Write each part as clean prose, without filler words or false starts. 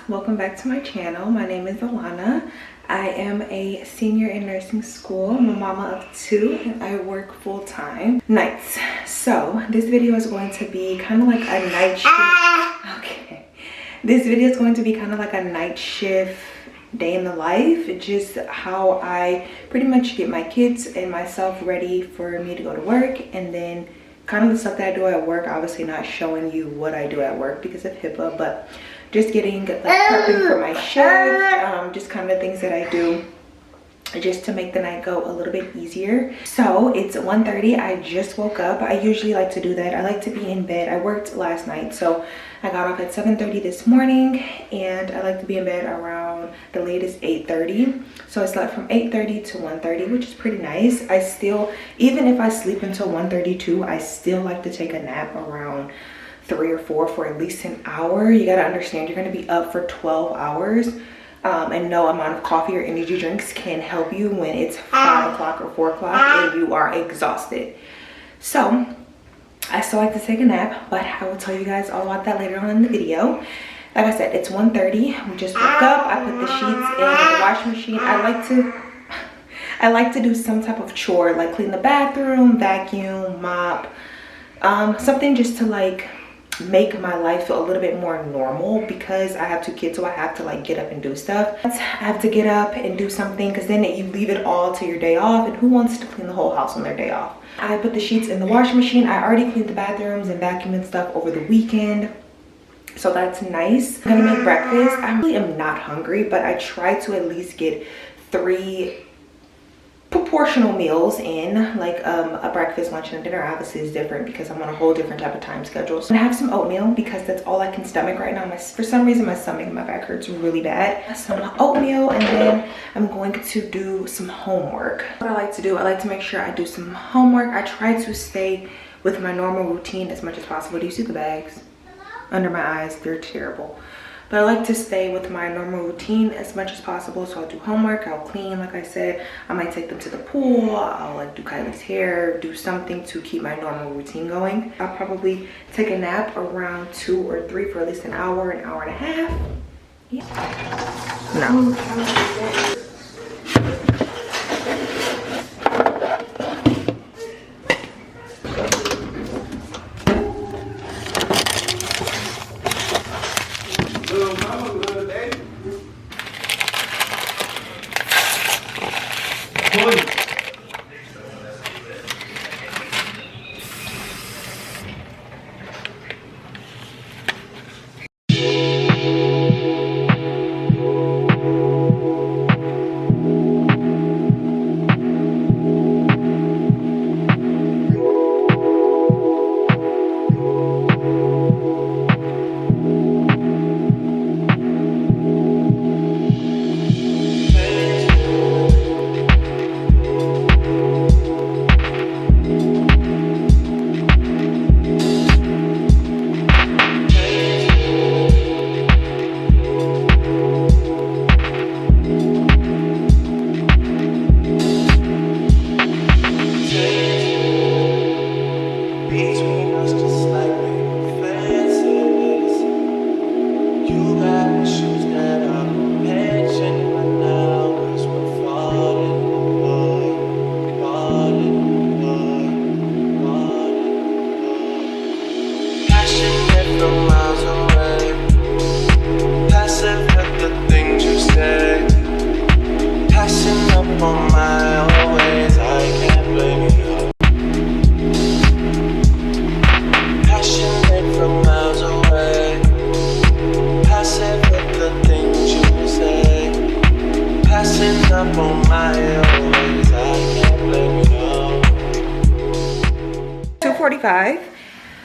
welcome back to my channel. My name is Alana. I am a senior in nursing school. I'm a mama of 2 and I work full-time nights. So this video is going to be kind of like a night shift. Okay, this video is going to be kind of like a night shift day in the life, just how I pretty much get my kids and myself ready for me to go to work, and then kind of the stuff that I do at work. Obviously not showing you what I do at work because of HIPAA, but just getting like prepping for my shift, just kind of things that I do just to make the night go a little bit easier. So it's 1:30. I just woke up. I usually like to do that. I like to be in bed. I worked last night, so I got off at 7:30 this morning, and I like to be in bed around the latest 8:30. So I slept from 8:30 to 1:30, which is pretty nice. I still, even if I sleep until 1:32, I still like to take a nap around 3 or 4 for at least an hour. You gotta understand, you're gonna be up for 12 hours. And no amount of coffee or energy drinks can help you when it's 5 o'clock or 4 o'clock and you are exhausted. So I still like to take a nap, but I will tell you guys all about that later on in the video. Like I said, it's 1:30. We just woke up. I put the sheets in the washing machine. I like to do some type of chore, like clean the bathroom, vacuum, mop, something just to like make my life feel a little bit more normal, because I have 2 kids, so I have to like get up and do stuff. I have to get up and do something, because then you leave it all to your day off, and who wants to clean the whole house on their day off? I put the sheets in the washing machine. I already cleaned the bathrooms and vacuum and stuff over the weekend, so that's nice. I'm gonna make breakfast. I really am not hungry, but I try to at least get 3 proportional meals in, like a breakfast, lunch, and dinner. Obviously is different because I'm on a whole different type of time schedule. So I'm gonna have some oatmeal because that's all I can stomach right now. For some reason my stomach and my back hurts really bad. Some oatmeal, and then I'm going to do some homework. What I like to do, I like to make sure I do some homework. I try to stay with my normal routine as much as possible. Do you see the bags under my eyes? They're terrible. But I like to stay with my normal routine as much as possible. So I'll do homework, I'll clean, like I said. I might take them to the pool, I'll like do Kylie's hair, do something to keep my normal routine going. I'll probably take a nap around 2 or 3 for at least an hour and a half. Yeah. No.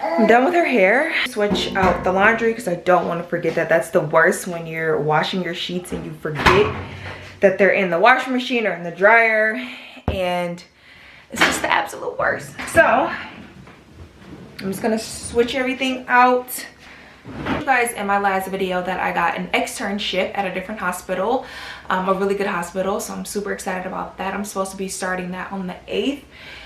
I'm done with her hair. Switch out the laundry because I don't want to forget that. That's the worst, when you're washing your sheets and you forget that they're in the washing machine or in the dryer, and it's just the absolute worst. So I'm just gonna switch everything out. You guys in my last video that I got an externship at a different hospital, a really good hospital, so I'm super excited about that. I'm supposed to be starting that on the 8th,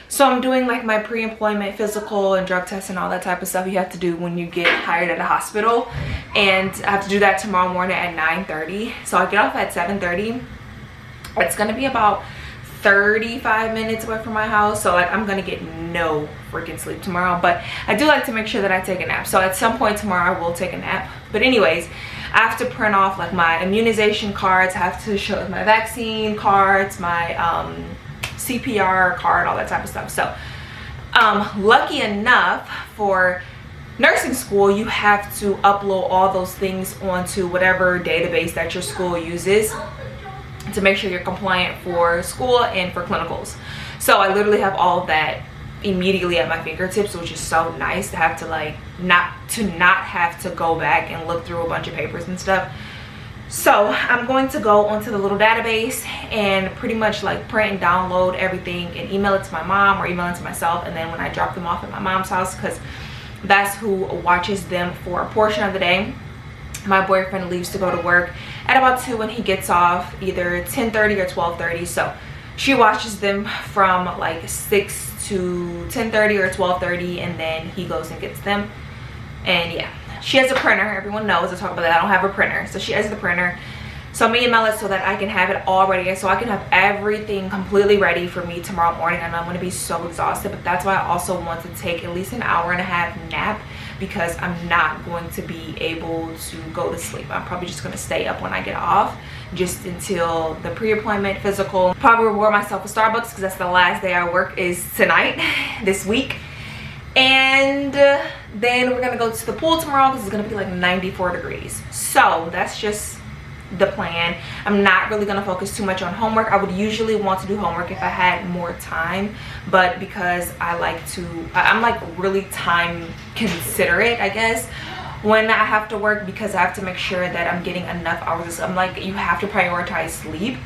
So I'm doing like my pre-employment physical and drug tests and all that type of stuff you have to do when you get hired at a hospital. And I have to do that tomorrow morning at 9:30. So I get off at 7:30. It's gonna be about 35 minutes away from my house, so like I'm gonna get no freaking sleep tomorrow. But I do like to make sure that I take a nap, so at some point tomorrow I will take a nap. But anyways, I have to print off like my immunization cards. I have to show my vaccine cards, my CPR card, all that type of stuff. So lucky enough for nursing school, you have to upload all those things onto whatever database that your school uses to make sure you're compliant for school and for clinicals. So I literally have all of that immediately at my fingertips, which is so nice to have to like not have to go back and look through a bunch of papers and stuff. So I'm going to go onto the little database and pretty much like print and download everything and email it to my mom or email it to myself. And then when I drop them off at my mom's house, because that's who watches them for a portion of the day, my boyfriend leaves to go to work at about 2 when he gets off, either 10:30 or 12:30. So she watches them from like 6 to 10:30 or 12:30, and then he goes and gets them. And yeah, she has a printer. Everyone knows I talk about that. I don't have a printer, so she has the printer. So I'm gonna email it so that I can have it all ready, so I can have everything completely ready for me tomorrow morning. I know I'm gonna be so exhausted, but that's why I also want to take at least an hour-and-a-half nap, because I'm not going to be able to go to sleep. I'm probably just gonna stay up when I get off, just until the pre-appointment physical. Probably reward myself with Starbucks, because that's the last day I work is tonight, this week. And then we're gonna go to the pool tomorrow, because it's gonna be like 94 degrees. So that's just the plan. I'm not really gonna focus too much on homework. I would usually want to do homework if I had more time, but because I'm like really time considerate, I guess, when I have to work, because I have to make sure that I'm getting enough hours. I'm like, you have to prioritize sleep.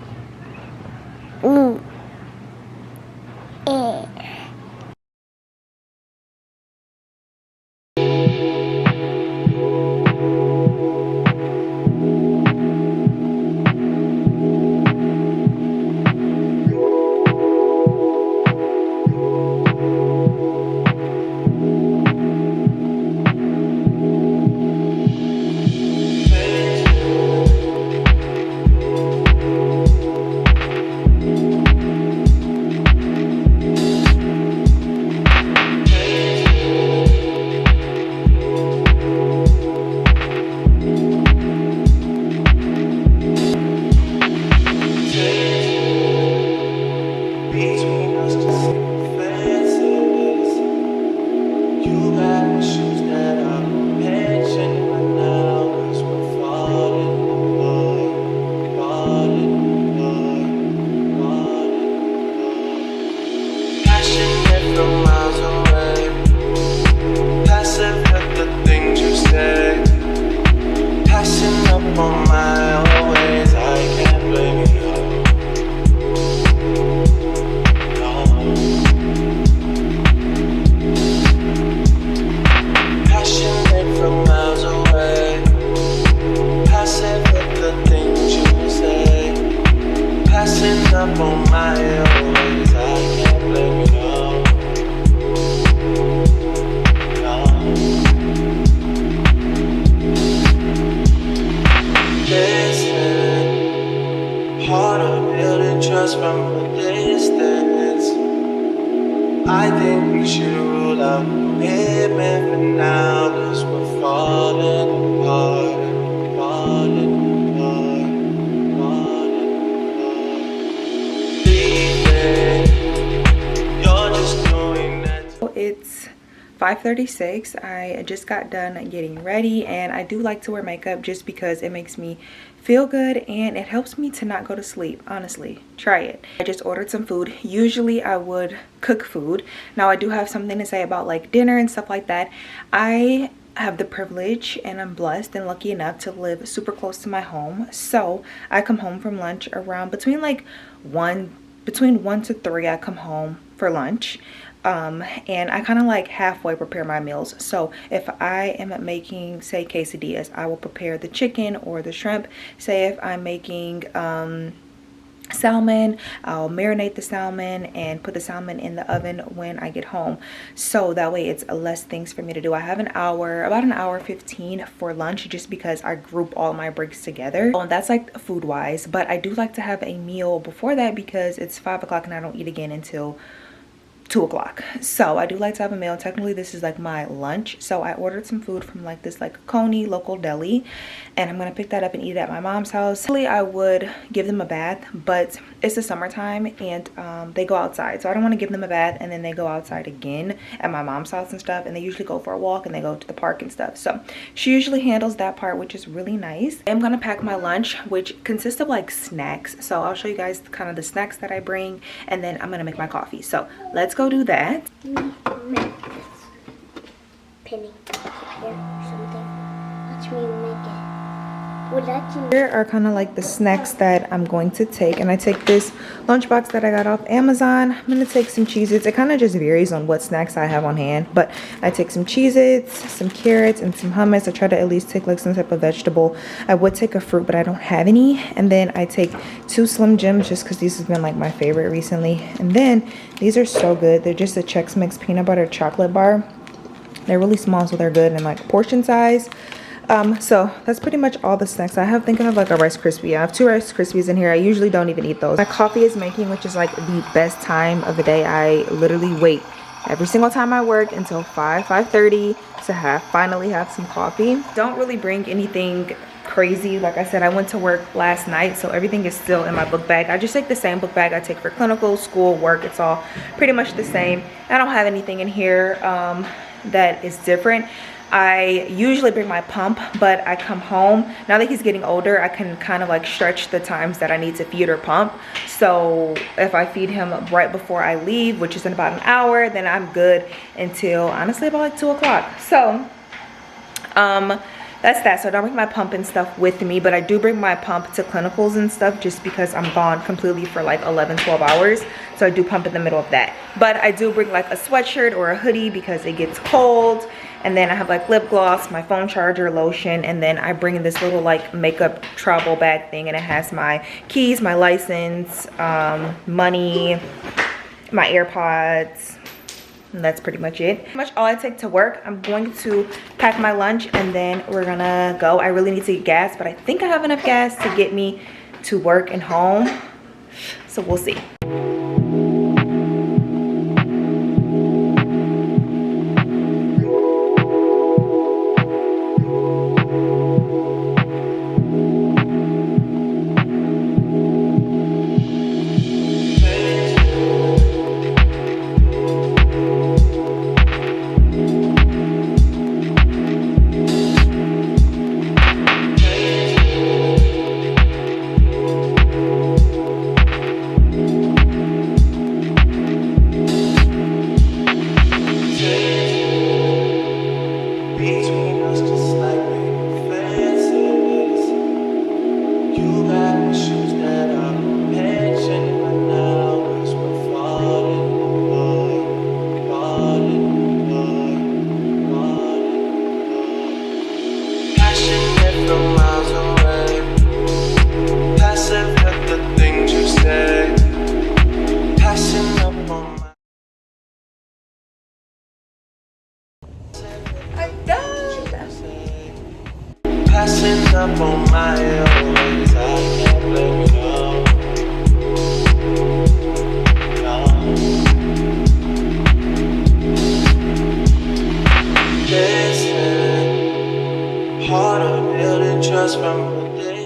I think we should rule out commitment for now, 'cause we're falling apart, falling apart, falling apart. Leaving, you're just doing that. It's 5:36. I just got done getting ready, and I do like to wear makeup just because it makes me feel good and it helps me to not go to sleep. Honestly, try it. I just ordered some food. Usually I would cook food. Now I do have something to say about like dinner and stuff like that. I have the privilege and I'm blessed and lucky enough to live super close to my home, so I come home from lunch around between 1 to 3. I come home for lunch. And I kind of like halfway prepare my meals. So if I am making, say, quesadillas, I will prepare the chicken or the shrimp. Say if I'm making salmon. I'll marinate the salmon and put the salmon in the oven when I get home, so that way it's less things for me to do. I have about an hour 15 for lunch, just because I group all my breaks together. And that's like food wise, but I do like to have a meal before that because it's 5 o'clock and I don't eat again until 2 o'clock. So I do like to have a meal. Technically this is like my lunch. So I ordered some food from like this like Coney local deli, and I'm gonna pick that up and eat it at my mom's house. Really, I would give them a bath, but it's the summertime and they go outside, so I don't want to give them a bath and then they go outside again at my mom's house and stuff, and they usually go for a walk and they go to the park and stuff. So she usually handles that part, which is really nice. I'm gonna pack my lunch, which consists of like snacks, so I'll show you guys kind of the snacks that I bring, and then I'm gonna make my coffee. So let's go do that. Penny here or something. Watch me make it. Here are kind of like the snacks that I'm going to take, and I take this lunchbox that I got off Amazon. I'm gonna take some Cheez-Its. It kind of just varies on what snacks I have on hand, but I take some Cheez-Its, some carrots, and some hummus. I try to at least take like some type of vegetable. I would take a fruit, but I don't have any. And then I take 2 Slim Jims just because these have been like my favorite recently. And then these are so good. They're just a Chex Mix peanut butter chocolate bar. They're really small, so they're good in like portion size. So that's pretty much all the snacks I have. Thinking of like a Rice Krispie. I have 2 Rice Krispies in here. I usually don't even eat those. My coffee is making, which is like the best time of the day. I literally wait every single time I work until 5:30 to finally have some coffee. Don't really bring anything crazy. Like I said, I went to work last night, so everything is still in my book bag. I just take the same book bag I take for clinical, school, work. It's all pretty much the same. I don't have anything in here that is different. I usually bring my pump, but I come home. Now that he's getting older, I can kind of like stretch the times that I need to feed or pump. So if I feed him right before I leave, which is in about an hour, then I'm good until honestly about like 2 o'clock. So that's that. So I don't bring my pump and stuff with me, but I do bring my pump to clinicals and stuff just because I'm gone completely for like 11-12 hours. So I do pump in the middle of that. But I do bring like a sweatshirt or a hoodie because it gets cold. And then I have like lip gloss, my phone charger, lotion, and then I bring this little like makeup travel bag thing, and it has my keys, my license, money, my AirPods. And that's pretty much it. Pretty much all I take to work. I'm going to pack my lunch and then we're gonna go. I really need to get gas, but I think I have enough gas to get me to work and home. So we'll see. Passing up on my always, I can't blame it all. No. Listen, part of building trust from within.